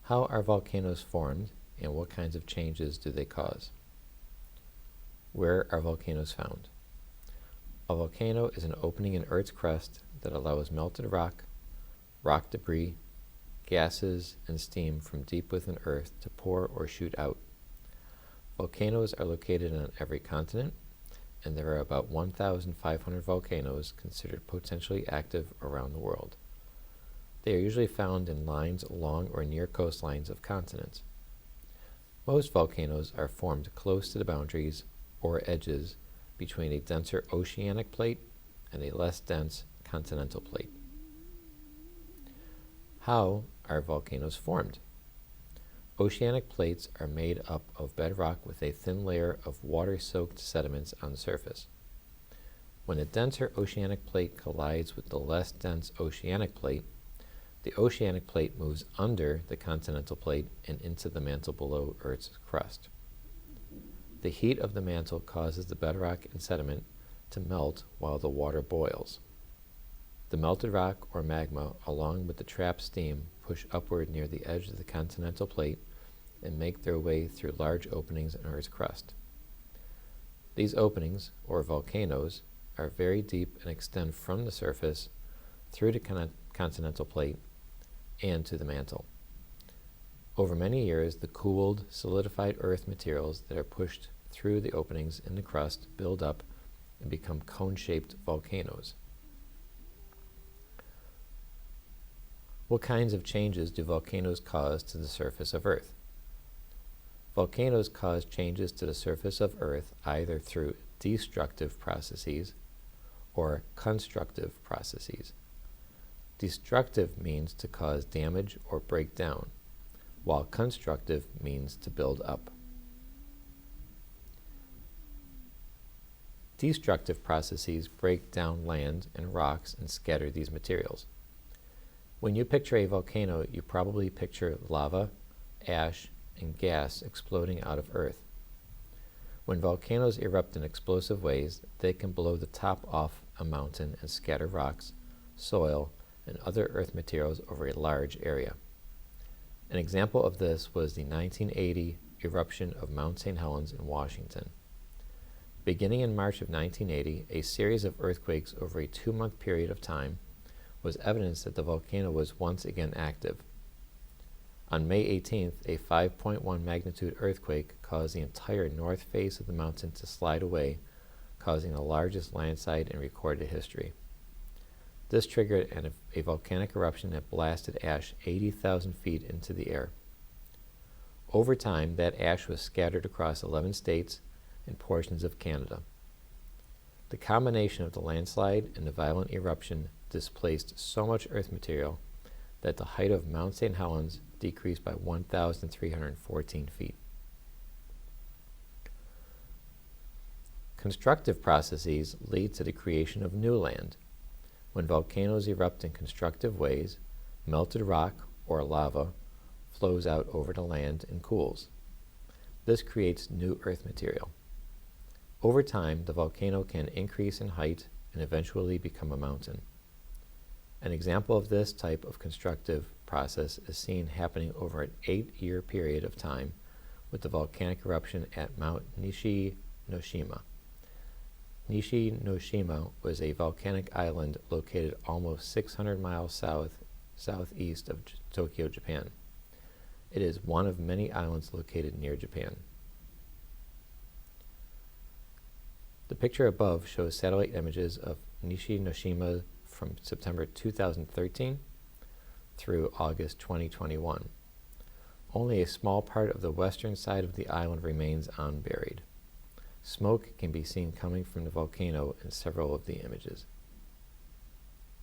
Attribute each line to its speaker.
Speaker 1: How are volcanoes formed, and what kinds of changes do they cause? Where are volcanoes found? A volcano is an opening in Earth's crust that allows melted rock, rock debris, gases, and steam from deep within Earth to pour or shoot out. Volcanoes are located on every continent, and there are about 1,500 volcanoes considered potentially active around the world. They are usually found in lines along or near coastlines of continents. Most volcanoes are formed close to the boundaries or edges between a denser oceanic plate and a less dense continental plate. How are volcanoes formed? Oceanic plates are made up of bedrock with a thin layer of water-soaked sediments on the surface. When a denser oceanic plate collides with the less dense oceanic plate, the oceanic plate moves under the continental plate and into the mantle below Earth's crust. The heat of the mantle causes the bedrock and sediment to melt while the water boils. The melted rock or magma, along with the trapped steam, push upward near the edge of the continental plate and make their way through large openings in Earth's crust. These openings, or volcanoes, are very deep and extend from the surface through the continental plate and to the mantle. Over many years, the cooled, solidified earth materials that are pushed through the openings in the crust build up and become cone-shaped volcanoes. What kinds of changes do volcanoes cause to the surface of Earth? Volcanoes cause changes to the surface of Earth either through destructive processes or constructive processes. Destructive means to cause damage or break down, while constructive means to build up. Destructive processes break down land and rocks and scatter these materials. When you picture a volcano, you probably picture lava, ash, and gas exploding out of Earth. When volcanoes erupt in explosive ways, they can blow the top off a mountain and scatter rocks, soil, and other earth materials over a large area. An example of this was the 1980 eruption of Mount St. Helens in Washington. Beginning in March of 1980, a series of earthquakes over a 2-month period of time was evidence that the volcano was once again active. On May 18th, a 5.1 magnitude earthquake caused the entire north face of the mountain to slide away, causing the largest landslide in recorded history. This triggered a volcanic eruption that blasted ash 80,000 feet into the air. Over time, that ash was scattered across 11 states and portions of Canada. The combination of the landslide and the violent eruption displaced so much earth material that the height of Mount St. Helens decreased by 1,314 feet. Constructive processes lead to the creation of new land. When volcanoes erupt in constructive ways, melted rock, or lava, flows out over the land and cools. This creates new earth material. Over time, the volcano can increase in height and eventually become a mountain. An example of this type of constructive process is seen happening over an 8-year period of time with the volcanic eruption at Mount Nishi-no-shima. Nishi-no-shima was a volcanic island located almost 600 miles southeast of Tokyo, Japan. It is one of many islands located near Japan. The picture above shows satellite images of Nishi-no-shima from September 2013 through August 2021. Only a small part of the western side of the island remains unburied. Smoke can be seen coming from the volcano in several of the images.